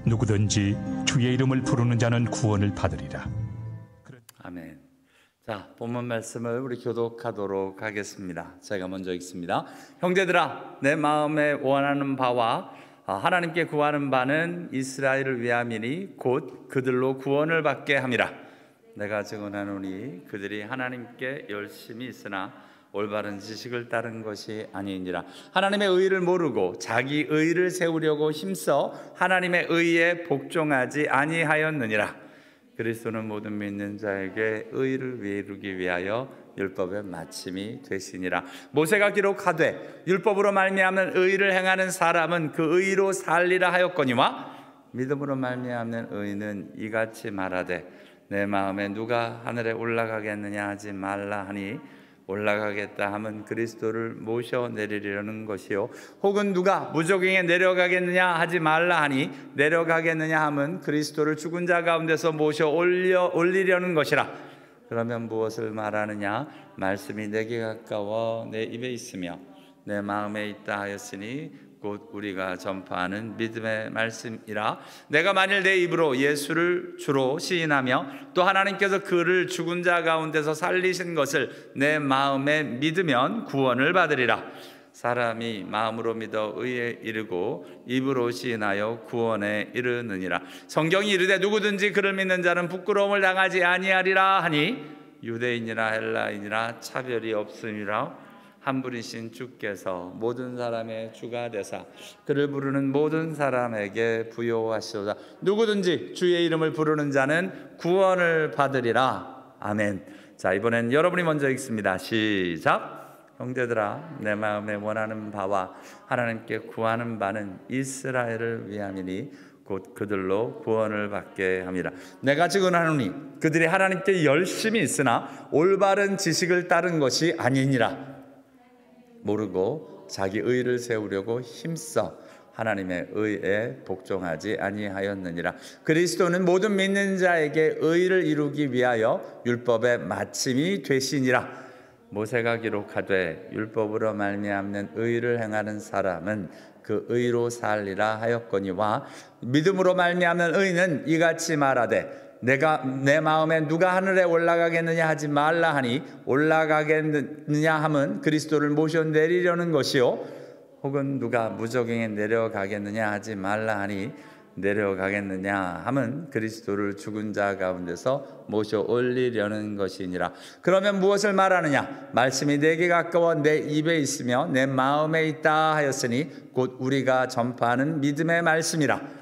누구든지 주의 이름을 부르는 자는 구원을 받으리라. 아멘. 자, 본문 말씀을 우리 교독하도록 하겠습니다. 제가 먼저 읽습니다. 형제들아, 내 마음에 원하는 바와 하나님께 구하는 바는 이스라엘을 위함이니 곧 그들로 구원을 받게 함이라. 내가 증언하노니 그들이 하나님께 열심히 있으나 올바른 지식을 따른 것이 아니니라. 하나님의 의를 모르고 자기 의를 세우려고 힘써 하나님의 의에 복종하지 아니하였느니라. 그리스도는 모든 믿는 자에게 의를 이루기 위하여 율법의 마침이 되시니라. 모세가 기록하되 율법으로 말미암는 의를 행하는 사람은 그 의로 살리라 하였거니와 믿음으로 말미암는 의는 이같이 말하되 내 마음에 누가 하늘에 올라가겠느냐 하지 말라 하니 올라가겠다 함은 그리스도를 모셔 내리려는 것이요 혹은 누가 무저갱에 내려가겠느냐 하지 말라 하니 내려가겠느냐 함은 그리스도를 죽은 자 가운데서 모셔 올리려는 것이라. 그러면 무엇을 말하느냐? 말씀이 내게 가까워 내 입에 있으며 내 마음에 있다 하였으니 곧 우리가 전파하는 믿음의 말씀이라. 내가 만일 내 입으로 예수를 주로 시인하며 또 하나님께서 그를 죽은 자 가운데서 살리신 것을 내 마음에 믿으면 구원을 받으리라. 사람이 마음으로 믿어 의에 이르고 입으로 시인하여 구원에 이르느니라. 성경이 이르되 누구든지 그를 믿는 자는 부끄러움을 당하지 아니하리라 하니 유대인이나 헬라인이나 차별이 없음이라. 한 분이신 주께서 모든 사람의 주가 되사 그를 부르는 모든 사람에게 부요하시오다. 누구든지 주의 이름을 부르는 자는 구원을 받으리라. 아멘. 자, 이번엔 여러분이 먼저 읽습니다. 시작. 형제들아, 내 마음에 원하는 바와 하나님께 구하는 바는 이스라엘을 위함이니 곧 그들로 구원을 받게 함이라. 내가 증언하노니 그들이 하나님께 열심히 있으나 올바른 지식을 따른 것이 아니니라. 모르고 자기 의를 세우려고 힘써 하나님의 의에 복종하지 아니하였느니라. 그리스도는 모든 믿는 자에게 의를 이루기 위하여 율법의 마침이 되시니라. 모세가 기록하되 율법으로 말미암는 의를 행하는 사람은 그 의로 살리라 하였거니와 믿음으로 말미암는 의는 이같이 말하되 내가 내 마음에 누가 하늘에 올라가겠느냐 하지 말라 하니 올라가겠느냐 함은 그리스도를 모셔 내리려는 것이요 혹은 누가 무저갱에 내려가겠느냐 하지 말라 하니 내려가겠느냐 함은 그리스도를 죽은 자 가운데서 모셔 올리려는 것이니라. 그러면 무엇을 말하느냐? 말씀이 내게 가까워 내 입에 있으며 내 마음에 있다 하였으니 곧 우리가 전파하는 믿음의 말씀이라.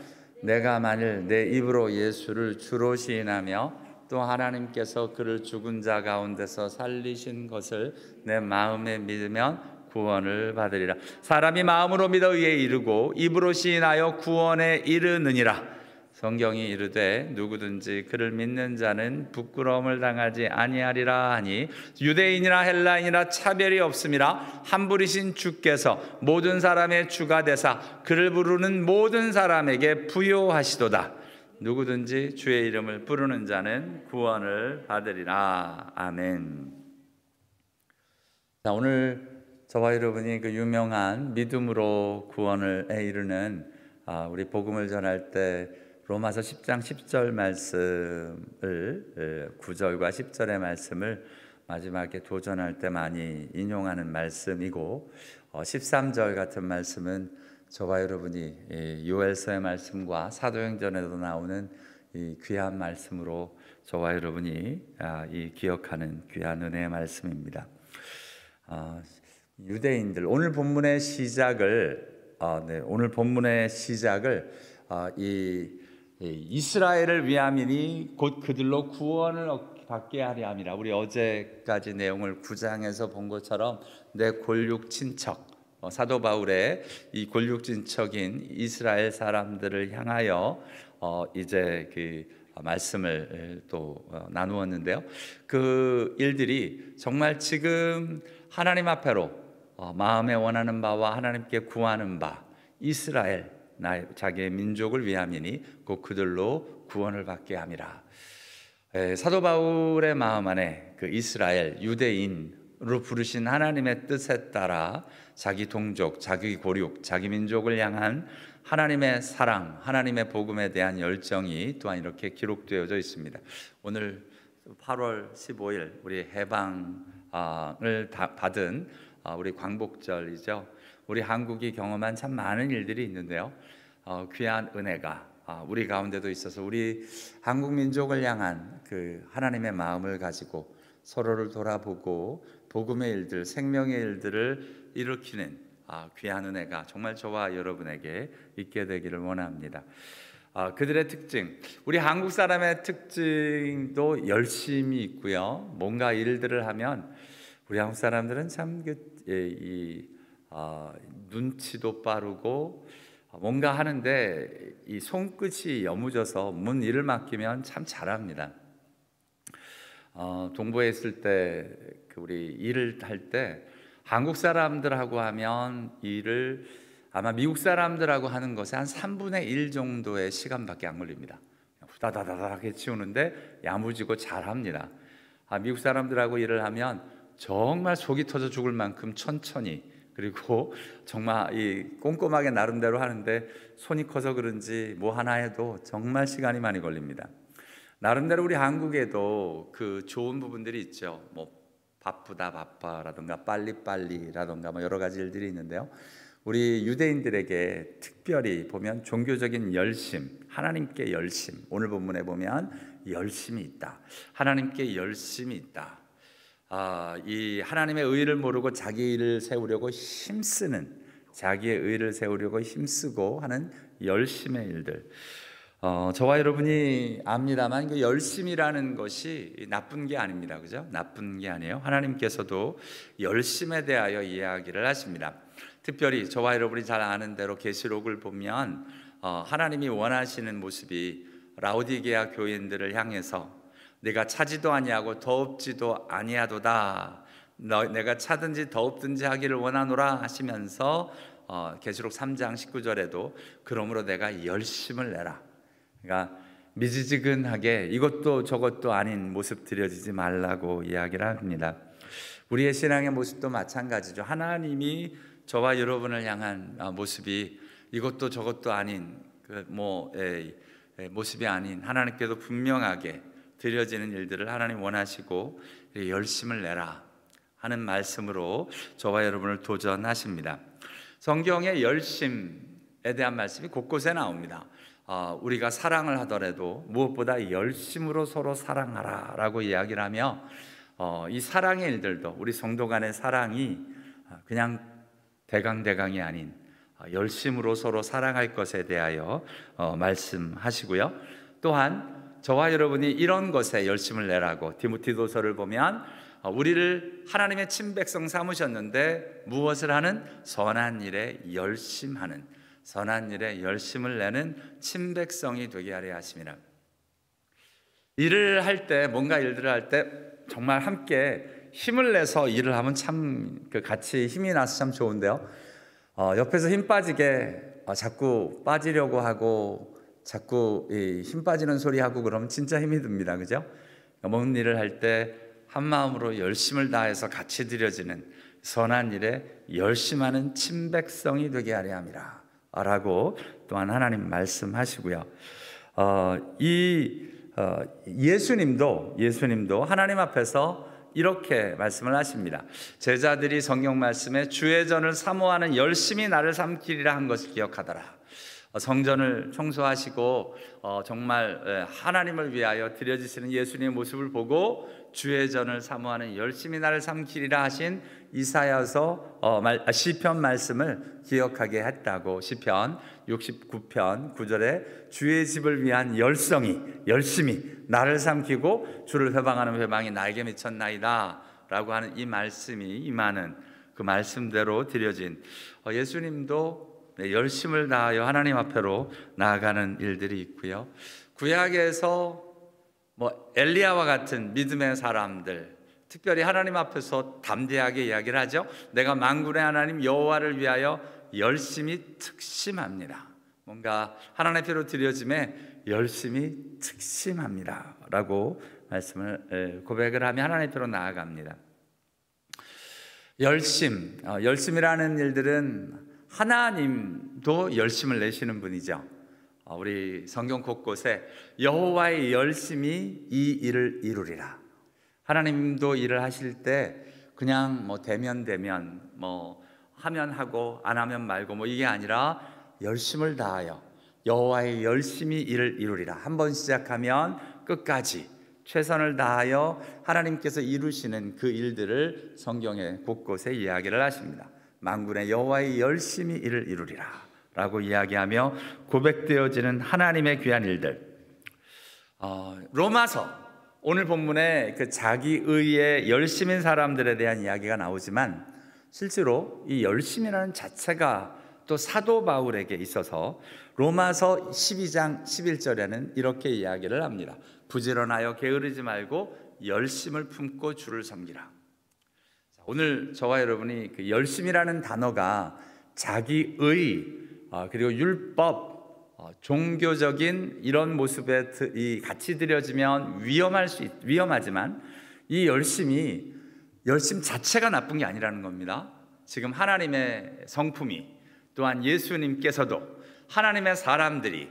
내가 만일 내 입으로 예수를 주로 시인하며 또 하나님께서 그를 죽은 자 가운데서 살리신 것을 내 마음에 믿으면 구원을 받으리라. 사람이 마음으로 믿어 의에 이르고 입으로 시인하여 구원에 이르느니라. 성경이 이르되 누구든지 그를 믿는 자는 부끄러움을 당하지 아니하리라 하니 유대인이나 헬라인이나 차별이 없음이라. 한 분이신 주께서 모든 사람의 주가 되사 그를 부르는 모든 사람에게 부요하시도다. 누구든지 주의 이름을 부르는 자는 구원을 받으리라. 아멘. 자, 오늘 저와 여러분이 그 유명한 믿음으로 구원을 이루는 우리 복음을 전할 때 로마서 10장 10절 말씀을 9절과 10절의 말씀을 마지막에 도전할 때 많이 인용하는 말씀이고 13절 같은 말씀은 저와 여러분이 요엘서의 말씀과 사도행전에도 나오는 이 귀한 말씀으로 저와 여러분이 이 기억하는 귀한 은혜의 말씀입니다. 유대인들 오늘 본문의 시작을 이스라엘을 위함이니 곧 그들로 구원을 받게 하려 함이라. 우리 어제까지 내용을 9장에서 본 것처럼 내 골육 친척 사도 바울의 이 골육 친척인 이스라엘 사람들을 향하여 이제 그 말씀을 또 나누었는데요. 그 일들이 정말 지금 하나님 앞에로 마음에 원하는 바와 하나님께 구하는 바 이스라엘 자기의 민족을 위함이니 곧 그들로 구원을 받게 함이라. 사도 바울의 마음 안에 그 이스라엘 유대인을 부르신 하나님의 뜻에 따라 자기 동족, 자기 고륙, 자기 민족을 향한 하나님의 사랑, 하나님의 복음에 대한 열정이 또한 이렇게 기록되어져 있습니다. 오늘 8월 15일 우리 해방을 받은 우리 광복절이죠. 우리 한국이 경험한 참 많은 일들이 있는데요. 귀한 은혜가 우리 가운데도 있어서 우리 한국 민족을 향한 그 하나님의 마음을 가지고 서로를 돌아보고 복음의 일들, 생명의 일들을 일으키는 귀한 은혜가 정말 저와 여러분에게 있게 되기를 원합니다. 그들의 특징, 우리 한국 사람의 특징도 열심이 있고요. 뭔가 일들을 하면 우리 한국 사람들은 참 눈치도 빠르고 뭔가 하는데 이 손끝이 여무져서 문 일을 맡기면 참 잘합니다. 동부에 있을 때 우리 일을 할 때 한국 사람들하고 하면 일을 아마 미국 사람들하고 하는 것에 한 3분의 1 정도의 시간밖에 안 걸립니다. 후다다다닥 해치우는데 야무지고 잘합니다. 미국 사람들하고 일을 하면 정말 속이 터져 죽을 만큼 천천히, 그리고 정말 이 꼼꼼하게 나름대로 하는데 손이 커서 그런지 뭐 하나 해도 정말 시간이 많이 걸립니다. 나름대로 우리 한국에도 그 좋은 부분들이 있죠. 뭐 바쁘다 바빠라든가 빨리빨리라든가 뭐 여러 가지 일들이 있는데요. 우리 유대인들에게 특별히 보면 종교적인 열심, 하나님께 열심, 오늘 본문에 보면 열심이 있다. 하나님께 열심이 있다. 이 하나님의 의를 모르고 자기 일을 세우려고 힘쓰는, 자기의 의를 세우려고 힘쓰고 하는 열심의 일들. 저와 여러분이 압니다만 그 열심이라는 것이 나쁜 게 아닙니다. 그죠? 나쁜 게 아니에요. 하나님께서도 열심에 대하여 이야기를 하십니다. 특별히 저와 여러분이 잘 아는 대로 계시록을 보면 하나님이 원하시는 모습이 라오디게아 교인들을 향해서 내가 차지도 아니하고 더웁지도 아니하도다, 내가 차든지 더웁든지 하기를 원하노라 하시면서 계시록 3장 19절에도 그러므로 내가 열심을 내라, 그러니까 미지근하게 이것도 저것도 아닌 모습 들여지지 말라고 이야기를 합니다. 우리의 신앙의 모습도 마찬가지죠. 하나님이 저와 여러분을 향한 모습이 이것도 저것도 아닌 모습이 아닌 하나님께도 분명하게 드려지는 일들을 하나님 원하시고 열심을 내라 하는 말씀으로 저와 여러분을 도전하십니다. 성경의 열심에 대한 말씀이 곳곳에 나옵니다. 우리가 사랑을 하더라도 무엇보다 열심으로 서로 사랑하라 라고 이야기를 하며 이 사랑의 일들도 우리 성도 간의 사랑이 그냥 대강대강이 아닌 열심으로 서로 사랑할 것에 대하여 말씀하시고요. 또한 저와 여러분이 이런 것에 열심을 내라고 디모데후서를 보면 우리를 하나님의 친백성 삼으셨는데 무엇을 하는? 선한 일에 열심하는, 선한 일에 열심을 내는 친백성이 되게 하려 하심이라. 일을 할 때, 뭔가 일들을 할 때 정말 함께 힘을 내서 일을 하면 참 같이 힘이 나서 참 좋은데요. 옆에서 힘 빠지게 자꾸 빠지려고 하고 자꾸 힘 빠지는 소리 하고 그러면 진짜 힘이 듭니다. 그죠? 먼 일을 할 때 한 마음으로 열심을 다해서 같이 드려지는 선한 일에 열심하는 친백성이 되게 하려 함이라 라고 또한 하나님 말씀하시고요. 예수님도 하나님 앞에서 이렇게 말씀을 하십니다. 제자들이 성경 말씀에 주의 전을 사모하는 열심히 나를 삼키리라 한 것을 기억하더라. 성전을 청소하시고 정말 하나님을 위하여 드려지시는 예수님의 모습을 보고 주의 전을 사모하는 열심히 나를 삼키리라 하신 이사야서 시편 말씀을 기억하게 했다고. 시편 69편 9절에 주의 집을 위한 열심히 나를 삼키고 주를 회방하는 회방이 나에게 미쳤나이다 라고 하는 이 말씀이 임하는 그 말씀대로 드려진 예수님도 열심을 다하여 하나님 앞으로 나아가는 일들이 있고요. 구약에서 엘리야와 같은 믿음의 사람들, 특별히 하나님 앞에서 담대하게 이야기를 하죠. 내가 만군의 하나님 여호와를 위하여 열심히 특심합니다. 뭔가 하나님 앞으로 드려짐에 열심히 특심합니다 라고 말씀을 고백을 하며 하나님 앞으로 나아갑니다. 열심이라는 일들은 하나님도 열심을 내시는 분이죠. 우리 성경 곳곳에 여호와의 열심이 이 일을 이루리라. 하나님도 일을 하실 때 그냥 되면 하면 하고 안 하면 말고 이게 아니라 열심을 다하여 여호와의 열심히 일을 이루리라. 한번 시작하면 끝까지 최선을 다하여 하나님께서 이루시는 그 일들을 성경의 곳곳에 이야기를 하십니다. 만군의 여호와의 열심히 일을 이루리라 라고 이야기하며 고백되어지는 하나님의 귀한 일들. 로마서 오늘 본문에 그 자기 의에 열심인 사람들에 대한 이야기가 나오지만 실제로 이 열심이라는 자체가 또 사도 바울에게 있어서 로마서 12장 11절에는 이렇게 이야기를 합니다. 부지런하여 게으르지 말고 열심을 품고 주를 섬기라. 오늘 저와 여러분이 그 열심이라는 단어가 자기의 그리고 율법 종교적인 이런 모습에 같이 들여지면 위험하지만 이 열심 자체가 나쁜 게 아니라는 겁니다. 지금 하나님의 성품이 또한 예수님께서도 하나님의 사람들이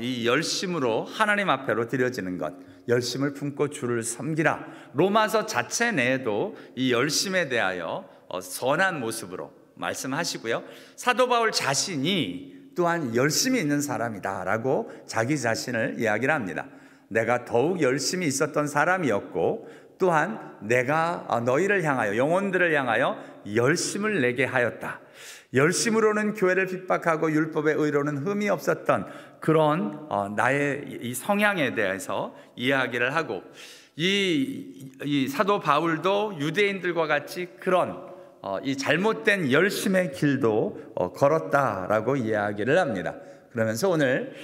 이 열심으로 하나님 앞에로 드려지는 것, 열심을 품고 주를 섬기라. 로마서 자체 내에도 이 열심에 대하여 선한 모습으로 말씀하시고요. 사도 바울 자신이 또한 열심이 있는 사람이다라고 자기 자신을 이야기를 합니다. 내가 더욱 열심히 있었던 사람이었고 또한 내가 너희를 향하여 영혼들을 향하여 열심을 내게 하였다. 열심으로는 교회를 핍박하고 율법의 의로는 흠이 없었던 그런 나의 이 성향에 대해서 이야기를 하고 이 사도 바울도 유대인들과 같이 그런 이 잘못된 열심의 길도 걸었다라고 이야기를 합니다. 그러면서 오늘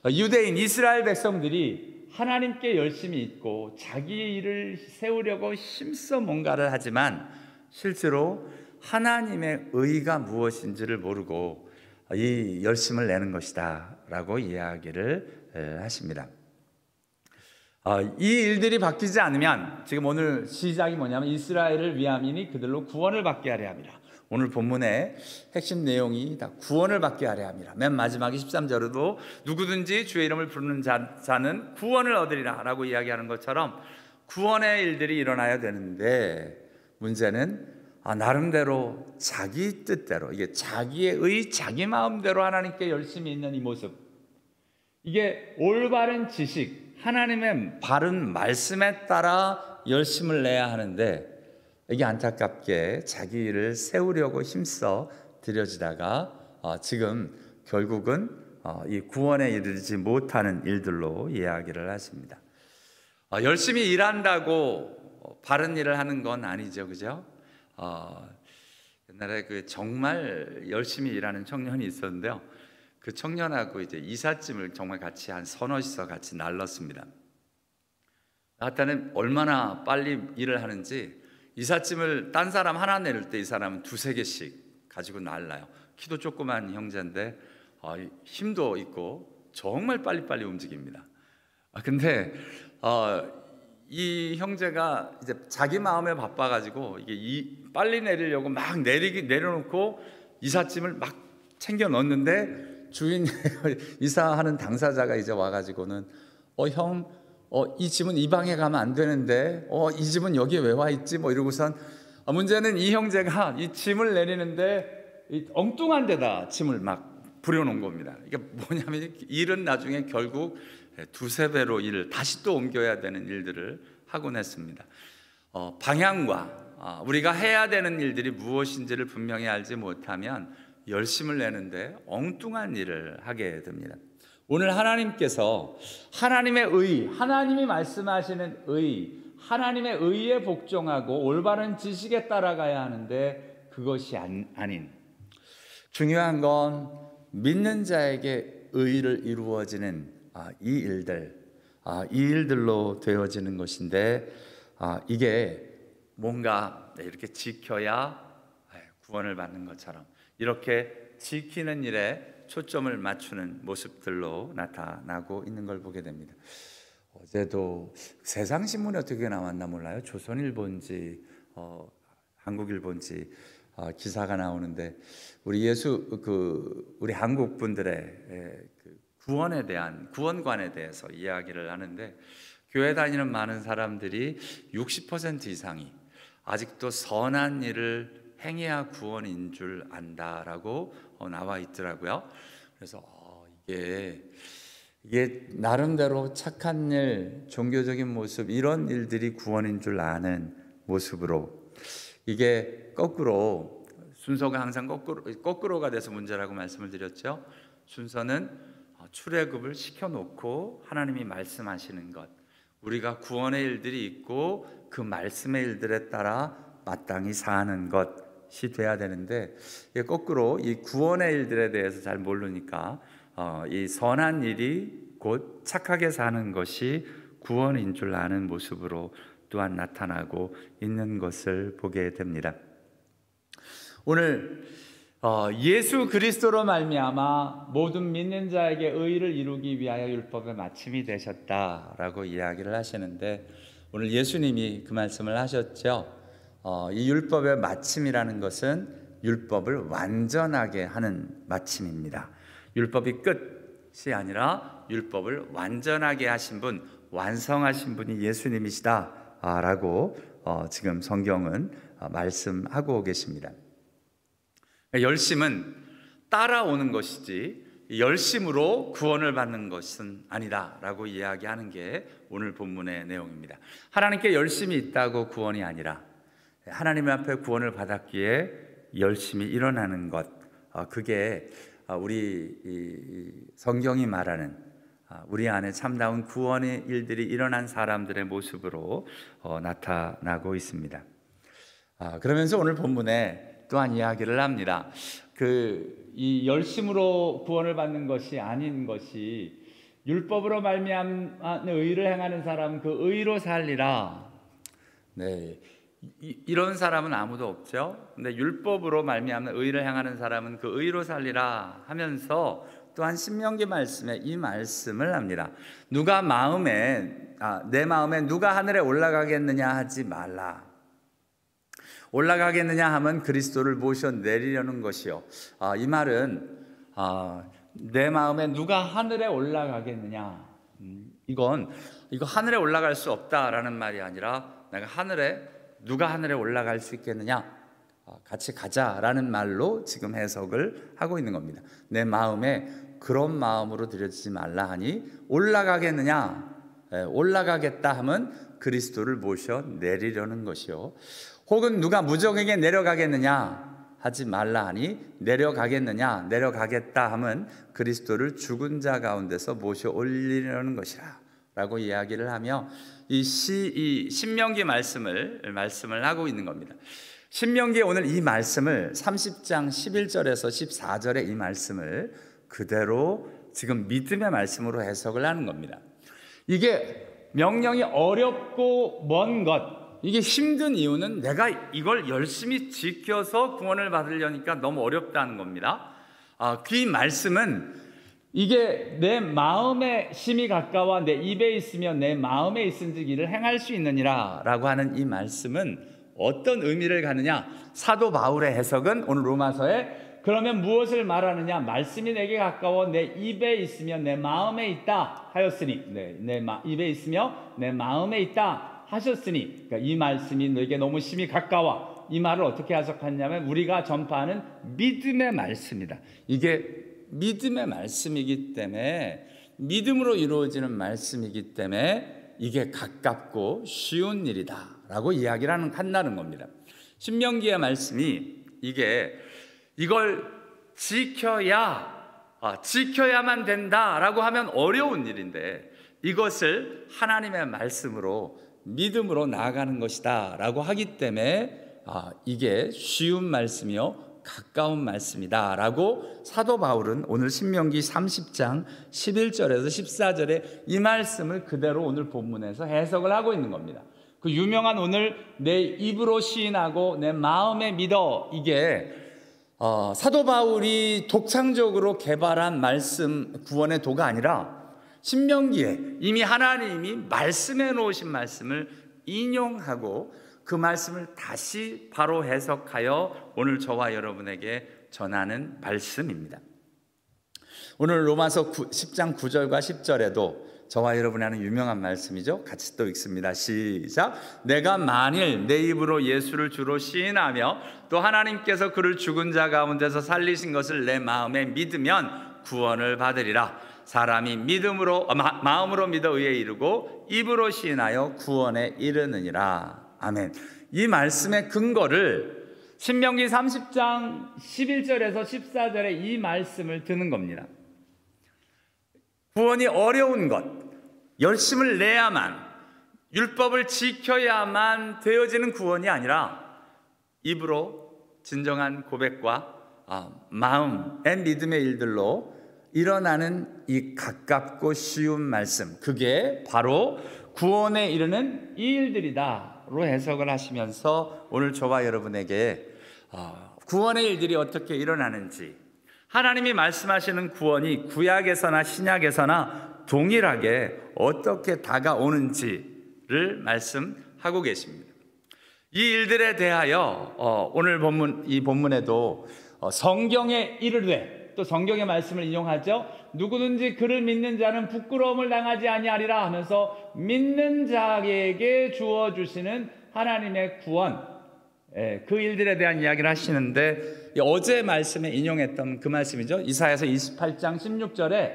유대인 이스라엘 백성들이 하나님께 열심히 있고 자기 일을 세우려고 힘써 뭔가를 하지만 실제로 하나님의 의가 무엇인지를 모르고 이 열심을 내는 것이다 라고 이야기를 하십니다. 이 일들이 바뀌지 않으면 지금 오늘 시작이 뭐냐면 이스라엘을 위함이니 그들로 구원을 받게 하려 함이라. 오늘 본문의 핵심 내용이 다 구원을 받게 하려 함이라. 맨 마지막에 13절에도 누구든지 주의 이름을 부르는 자는 구원을 얻으리라 라고 이야기하는 것처럼 구원의 일들이 일어나야 되는데 문제는 나름대로 자기 뜻대로 이게 자기의 자기 마음대로 하나님께 열심히 있는 이 모습, 이게 올바른 지식, 하나님의 바른 말씀에 따라 열심을 내야 하는데 이게 안타깝게 자기 일을 세우려고 힘써 들여지다가 지금 결국은 이 구원에 이르지 못하는 일들로 이야기를 하십니다. 열심히 일한다고 바른 일을 하는 건 아니죠, 그죠? 옛날에 그 정말 열심히 일하는 청년이 있었는데요. 그 청년하고 이제 이삿짐을 정말 같이 한 서너시서 같이 날랐습니다. 나한테는 얼마나 빨리 일을 하는지 이삿짐을 딴 사람 하나 내릴 때 이 사람은 두세 개씩 가지고 날라요. 키도 조그만 형제인데 힘도 있고 정말 빨리빨리 움직입니다. 근데 이 형제가 이제 자기 마음에 바빠가지고 이게 빨리 내리려고 막 내려놓고 이삿짐을 막 챙겨 넣었는데 주인 이사하는 당사자가 이제 와가지고는 형, 이 집은 이 방에 가면 안 되는데 이 집은 여기에 왜 와 있지? 이러고선 문제는 이 형제가 이 짐을 내리는데 이 엉뚱한 데다 짐을 막 부려놓은 겁니다. 이게 뭐냐면 일은 나중에 결국 두세 배로 일을 다시 또 옮겨야 되는 일들을 하곤 했습니다. 방향과 우리가 해야 되는 일들이 무엇인지를 분명히 알지 못하면 열심을 내는데 엉뚱한 일을 하게 됩니다. 오늘 하나님께서 하나님의 의, 하나님이 말씀하시는 의, 하나님의 의에 복종하고 올바른 지식에 따라가야 하는데 그것이 아닌, 중요한 건 믿는 자에게 의를 이루어지는 이 일들로 되어지는 것인데 이게 뭔가 이렇게 지켜야 구원을 받는 것처럼 이렇게 지키는 일에 초점을 맞추는 모습들로 나타나고 있는 걸 보게 됩니다. 어제도 세상신문에 어떻게 나왔나 몰라요. 조선일보인지 한국일보인지 기사가 나오는데 우리 한국 분들의 구원에 대한 구원관에 대해서 이야기를 하는데 교회 다니는 많은 사람들이 60% 이상이 아직도 선한 일을 행해야 구원인 줄 안다라고 나와 있더라고요. 그래서 이게 나름대로 착한 일, 종교적인 모습 이런 일들이 구원인 줄 아는 모습으로 이게 거꾸로 순서가 항상 거꾸로가 돼서 문제라고 말씀을 드렸죠. 순서는 출애굽을 시켜놓고 하나님이 말씀하시는 것, 우리가 구원의 일들이 있고 그 말씀의 일들에 따라 마땅히 사는 것이 돼야 되는데 거꾸로 이 구원의 일들에 대해서 잘 모르니까 이 선한 일이 곧 착하게 사는 것이 구원인 줄 아는 모습으로 또한 나타나고 있는 것을 보게 됩니다. 오늘 예수 그리스도로 말미암아 모든 믿는 자에게 의를 이루기 위하여 율법의 마침이 되셨다라고 이야기를 하시는데 오늘 예수님이 그 말씀을 하셨죠. 이 율법의 마침이라는 것은 율법을 완전하게 하는 마침입니다. 율법이 끝이 아니라 율법을 완전하게 하신 분, 완성하신 분이 예수님이시다라고 지금 성경은 말씀하고 계십니다. 열심은 따라오는 것이지 열심으로 구원을 받는 것은 아니다라고 이야기하는 게 오늘 본문의 내용입니다. 하나님께 열심이 있다고 구원이 아니라 하나님 앞에 구원을 받았기에 열심히 일어나는 것, 그게 우리 성경이 말하는 우리 안에 참다운 구원의 일들이 일어난 사람들의 모습으로 나타나고 있습니다. 그러면서 오늘 본문에 또한 이야기를 합니다. 이 열심으로 구원을 받는 것이 아닌 것이 율법으로 말미암는 의를 행하는 사람은 그 의로 살리라. 네, 이런 사람은 아무도 없죠. 근데 율법으로 말미암는 의를 행하는 사람은 그 의로 살리라 하면서 또한 신명기 말씀에 이 말씀을 합니다. 내 마음에 누가 하늘에 올라가겠느냐 하지 말라. 올라가겠느냐 하면 그리스도를 모셔 내리려는 것이요. 이 말은 내 마음에 누가 하늘에 올라가겠느냐, 이거 하늘에 올라갈 수 없다라는 말이 아니라 누가 하늘에 올라갈 수 있겠느냐, 같이 가자라는 말로 지금 해석을 하고 있는 겁니다. 내 마음에 그런 마음으로 들여지지 말라 하니 올라가겠느냐, 올라가겠다 하면 그리스도를 모셔 내리려는 것이요. 혹은 누가 무적에게 내려가겠느냐 하지 말라 하니 내려가겠다 하면 그리스도를 죽은 자 가운데서 모셔 올리려는 것이라 라고 이야기를 하며 이 신명기 말씀을 하고 있는 겁니다. 신명기에 오늘 이 말씀을 30장 11절에서 14절의 이 말씀을 그대로 지금 믿음의 말씀으로 해석을 하는 겁니다. 이게 명령이 어렵고 먼 것, 이게 힘든 이유는 내가 이걸 열심히 지켜서 구원을 받으려니까 너무 어렵다는 겁니다. 그 말씀은 이게 내 마음에 심히 가까워 내 입에 있으며 내 마음에 있은즉 이를 행할 수 있느니라 라고 하는 이 말씀은 어떤 의미를 가느냐, 사도 바울의 해석은 오늘 로마서에 그러면 무엇을 말하느냐, 말씀이 내게 가까워 내 입에 있으며 내 마음에 있다 하였으니, 내 입에 있으며 내 마음에 있다 하셨으니, 그러니까 이 말씀이 너에게 너무 심히 가까워, 이 말을 어떻게 해석하냐면 우리가 전파하는 믿음의 말씀이다. 이게 믿음의 말씀이기 때문에, 믿음으로 이루어지는 말씀이기 때문에 이게 가깝고 쉬운 일이다 라고 이야기를 한다는 겁니다. 신명기의 말씀이 이걸 지켜야만 된다라고 하면 어려운 일인데, 이것을 하나님의 말씀으로 믿음으로 나아가는 것이다 라고 하기 때문에 이게 쉬운 말씀이요 가까운 말씀이다 라고 사도 바울은 오늘 신명기 30장 11절에서 14절에 이 말씀을 그대로 오늘 본문에서 해석을 하고 있는 겁니다. 그 유명한 오늘 내 입으로 시인하고 내 마음에 믿어, 이게 사도 바울이 독창적으로 개발한 말씀, 구원의 도가 아니라 신명기에 이미 하나님이 말씀해 놓으신 말씀을 인용하고 그 말씀을 다시 바로 해석하여 오늘 저와 여러분에게 전하는 말씀입니다. 오늘 로마서 10장 9절과 10절에도 저와 여러분이 하는 유명한 말씀이죠. 같이 또 읽습니다. 시작. 내가 만일 내 입으로 예수를 주로 시인하며 또 하나님께서 그를 죽은 자 가운데서 살리신 것을 내 마음에 믿으면 구원을 받으리라. 사람이 마음으로 믿어 의에 이르고 입으로 시인하여 구원에 이르느니라. 아멘. 이 말씀의 근거를 신명기 30장 11절에서 14절에 이 말씀을 드는 겁니다. 구원이 어려운 것, 열심을 내야만, 율법을 지켜야만 되어지는 구원이 아니라 입으로 진정한 고백과 마음의 믿음의 일들로 일어나는 이 가깝고 쉬운 말씀, 그게 바로 구원에 이르는 이 일들이다로 해석을 하시면서 오늘 저와 여러분에게 구원의 일들이 어떻게 일어나는지, 하나님이 말씀하시는 구원이 구약에서나 신약에서나 동일하게 어떻게 다가오는지를 말씀하고 계십니다. 이 일들에 대하여 오늘 이 본문에도 성경에 이르되, 또 성경의 말씀을 인용하죠. 누구든지 그를 믿는 자는 부끄러움을 당하지 아니하리라 하면서 믿는 자에게 주어 주시는 하나님의 구원, 그 일들에 대한 이야기를 하시는데, 어제 말씀에 인용했던 그 말씀이죠. 이사야서 28장 16절에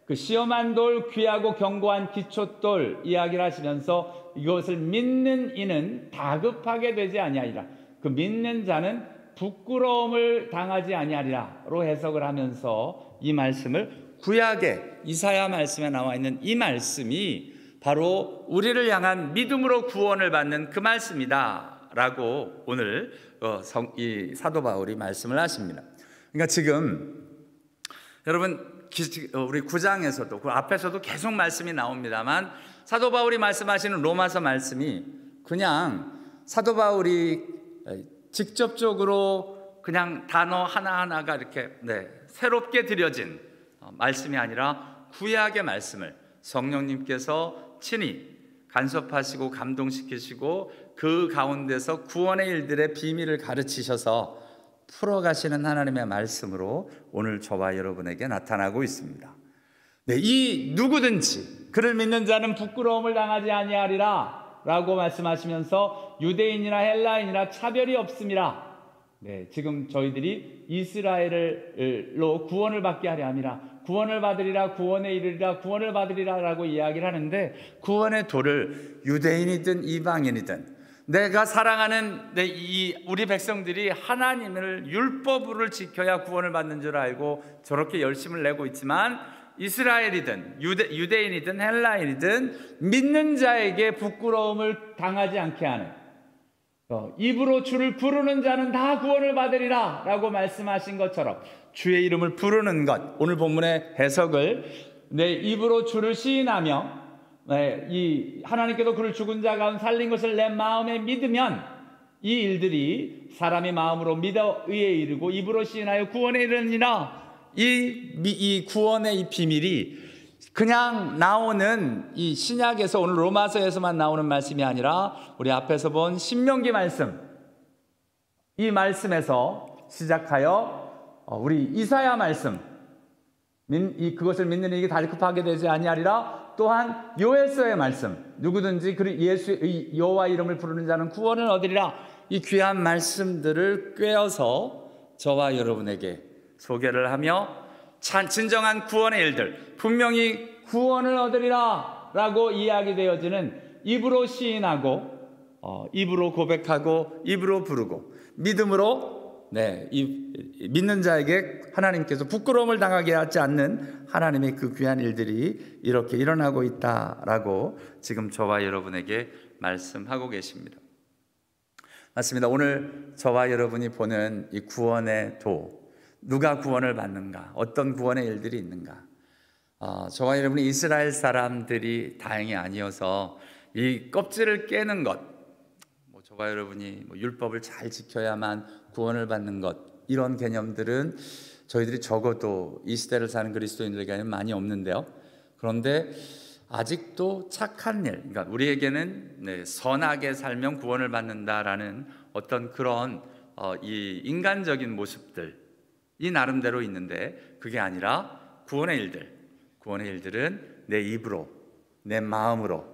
그 시험한 돌, 귀하고 견고한 기초돌 이야기를 하시면서 이것을 믿는 이는 다급하게 되지 아니하리라. 그 믿는 자는 부끄러움을 당하지 아니하리라로 해석을 하면서 이 말씀을, 구약의 이사야 말씀에 나와 있는 이 말씀이 바로 우리를 향한 믿음으로 구원을 받는 그 말씀이다 라고 오늘 이 사도 바울이 말씀을 하십니다. 그러니까 지금 여러분, 우리 9장에서도 그 앞에서도 계속 말씀이 나옵니다만, 사도 바울이 말씀하시는 로마서 말씀이 그냥 사도 바울이 직접적으로 그냥 단어 하나하나가 이렇게 새롭게 드려진 말씀이 아니라 구약의 말씀을 성령님께서 친히 간섭하시고 감동시키시고 그 가운데서 구원의 일들의 비밀을 가르치셔서 풀어가시는 하나님의 말씀으로 오늘 저와 여러분에게 나타나고 있습니다. 이 누구든지 그를 믿는 자는 부끄러움을 당하지 아니하리라 라고 말씀하시면서 유대인이나 헬라인이나 차별이 없음이라. 지금 저희들이 이스라엘로 구원을 받게 하려 함이라, 구원을 받으리라, 구원에 이르리라, 구원을 받으리라 라고 이야기를 하는데, 구원의 도를 유대인이든 이방인이든 내가 사랑하는 우리 백성들이 하나님을 율법을 지켜야 구원을 받는 줄 알고 저렇게 열심을 내고 있지만, 이스라엘이든 유대인이든 헬라인이든 믿는 자에게 부끄러움을 당하지 않게 하는, 입으로 주를 부르는 자는 다 구원을 받으리라 라고 말씀하신 것처럼 주의 이름을 부르는 것, 오늘 본문의 해석을 내 입으로 주를 시인하며 이 하나님께서 그를 죽은 자 가운데 살린 것을 내 마음에 믿으면 이 일들이 사람이 마음으로 믿어 의에 이르고 입으로 시인하여 구원에 이르느니라. 이 구원의 이 비밀이 그냥 나오는 이 신약에서, 오늘 로마서에서만 나오는 말씀이 아니라 우리 앞에서 본 신명기 말씀, 이 말씀에서 시작하여 우리 이사야 말씀, 그것을 믿는 이에게 다급하게 되지 아니하리라. 또한 요엘서의 말씀, 누구든지 여호와 이름을 부르는 자는 구원을 얻으리라. 이 귀한 말씀들을 꿰어서 저와 여러분에게 소개를 하며 진정한 구원의 일들, 분명히 구원을 얻으리라 라고 이야기되어지는, 입으로 시인하고 입으로 고백하고 입으로 부르고 믿음으로 믿는 자에게 하나님께서 부끄러움을 당하게 하지 않는 하나님의 그 귀한 일들이 이렇게 일어나고 있다라고 지금 저와 여러분에게 말씀하고 계십니다. 맞습니다. 오늘 저와 여러분이 보는 이 구원의 도, 누가 구원을 받는가, 어떤 구원의 일들이 있는가. 저와 여러분이 이스라엘 사람들이 다행히 아니어서 이 껍질을 깨는 것, 저와 여러분이 율법을 잘 지켜야만 구원을 받는 것, 이런 개념들은 저희들이 적어도 이 시대를 사는 그리스도인들에게는 많이 없는데요. 그런데 아직도 착한 일, 그러니까 우리에게는 선하게 살면 구원을 받는다라는 어떤 그런 이 인간적인 모습들이 나름대로 있는데, 그게 아니라 구원의 일들은 내 입으로, 내 마음으로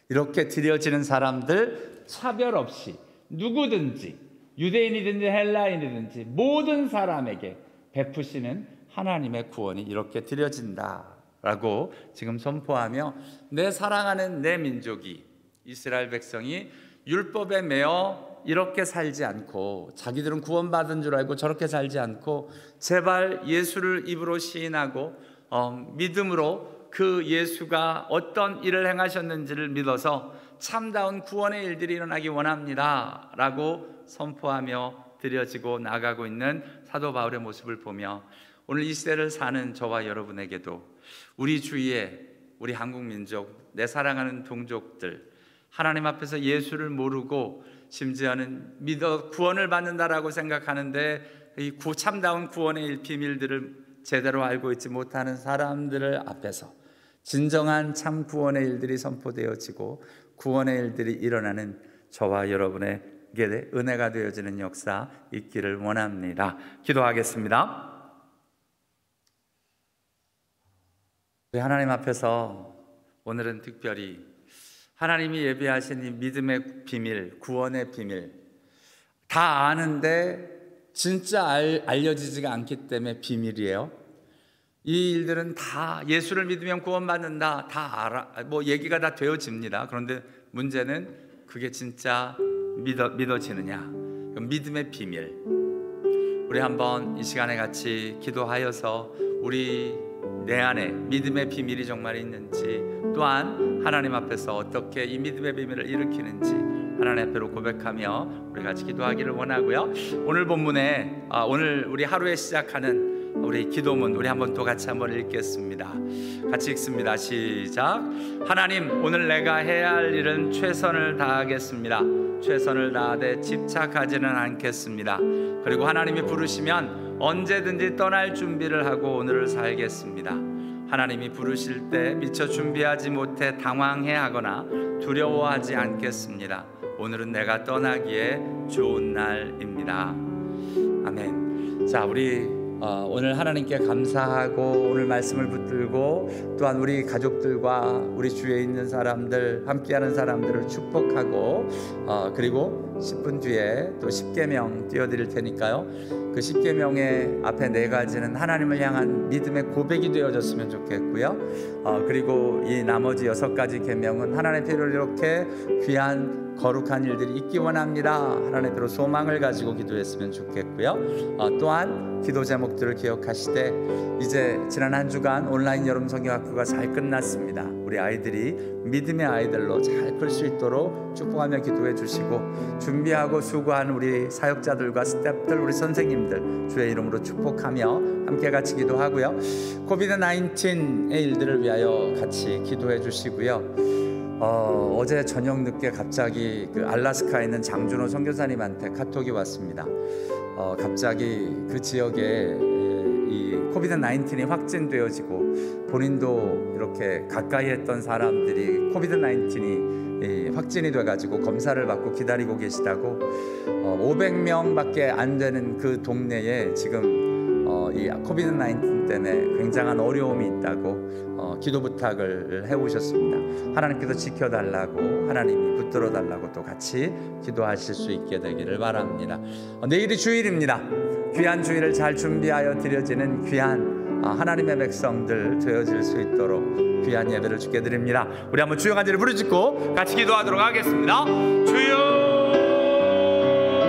이렇게 드려지는 사람들 차별 없이 누구든지, 유대인이든지 헬라인이든지 모든 사람에게 베푸시는 하나님의 구원이 이렇게 드려진다라고 지금 선포하며, 내 사랑하는 내 민족이, 이스라엘 백성이 율법에 매여 이렇게 살지 않고, 자기들은 구원받은 줄 알고 저렇게 살지 않고, 제발 예수를 입으로 시인하고 믿음으로 그 예수가 어떤 일을 행하셨는지를 믿어서 참다운 구원의 일들이 일어나기 원합니다 라고 선포하며 드려지고 나가고 있는 사도 바울의 모습을 보며, 오늘 이 시대를 사는 저와 여러분에게도 우리 주위에 우리 한국 민족, 내 사랑하는 동족들, 하나님 앞에서 예수를 모르고 심지어는 믿어 구원을 받는다라고 생각하는데 이 참다운 구원의 비밀들을 제대로 알고 있지 못하는 사람들을 앞에서 진정한 참 구원의 일들이 선포되어지고 구원의 일들이 일어나는 저와 여러분에게 은혜가 되어지는 역사 있기를 원합니다. 기도하겠습니다. 우리 하나님 앞에서 오늘은 특별히 하나님이 예비하신 이 믿음의 비밀, 구원의 비밀 다 아는데 진짜 알려지지가 않기 때문에 비밀이에요. 이 일들은 다 예수를 믿으면 구원받는다, 다 알아, 얘기가 다 되어집니다. 그런데 문제는 그게 진짜 믿어지느냐, 믿음의 비밀. 우리 한번 이 시간에 같이 기도하여서 우리 내 안에 믿음의 비밀이 정말 있는지, 또한 하나님 앞에서 어떻게 이 믿음의 비밀을 일으키는지 하나님 앞으로 고백하며 우리 같이 기도하기를 원하고요. 오늘 본문에 오늘 우리 하루에 시작하는 우리 기도문 우리 한번 또 같이 한번 읽겠습니다. 같이 읽습니다. 시작. 하나님, 오늘 내가 해야 할 일은 최선을 다하겠습니다. 최선을 다하되 집착하지는 않겠습니다. 그리고 하나님이 부르시면 언제든지 떠날 준비를 하고 오늘을 살겠습니다. 하나님이 부르실 때 미처 준비하지 못해 당황해하거나 두려워하지 않겠습니다. 오늘은 내가 떠나기에 좋은 날입니다. 아멘. 자, 우리 오늘 하나님께 감사하고 오늘 말씀을 붙들고 또한 우리 가족들과 우리 주위에 있는 사람들, 함께하는 사람들을 축복하고 그리고 10분 뒤에 또 10계명 띄워드릴 테니까요. 그 10계명의 앞에 4가지는 하나님을 향한 믿음의 고백이 되어졌으면 좋겠고요. 그리고 이 나머지 6가지 계명은 하나님 필요로 이렇게 귀한 거룩한 일들이 있기 원합니다. 하나님 앞으로 소망을 가지고 기도했으면 좋겠고요. 또한 기도 제목들을 기억하시되, 이제 지난 한 주간 온라인 여름 성경학교가 잘 끝났습니다. 우리 아이들이 믿음의 아이들로 잘 클 수 있도록 축복하며 기도해 주시고, 준비하고 수고한 우리 사역자들과 스태프들, 우리 선생님들 주의 이름으로 축복하며 함께 같이 기도하고요. 코비드-19의 일들을 위하여 같이 기도해 주시고요. 어제 저녁 늦게 갑자기 그 알래스카에 있는 장준호 선교사님한테 카톡이 왔습니다. 갑자기 그 지역에 이 코비드-19이 확진되어지고 본인도 이렇게 가까이 했던 사람들이 코비드-19이 확진이 돼가지고 검사를 받고 기다리고 계시다고, 500명밖에 안 되는 그 동네에 지금 이 코비드-19 때문에 굉장한 어려움이 있다고 기도 부탁을 해오셨습니다. 하나님께서 지켜달라고, 하나님이 붙들어달라고 또 같이 기도하실 수 있게 되기를 바랍니다. 내일이 주일입니다. 귀한 주일을 잘 준비하여 드려지는 귀한 하나님의 백성들 되어질 수 있도록 귀한 예배를 주께 드립니다. 우리 한번 주여 간절히 부르짖고 같이 기도하도록 하겠습니다. 주여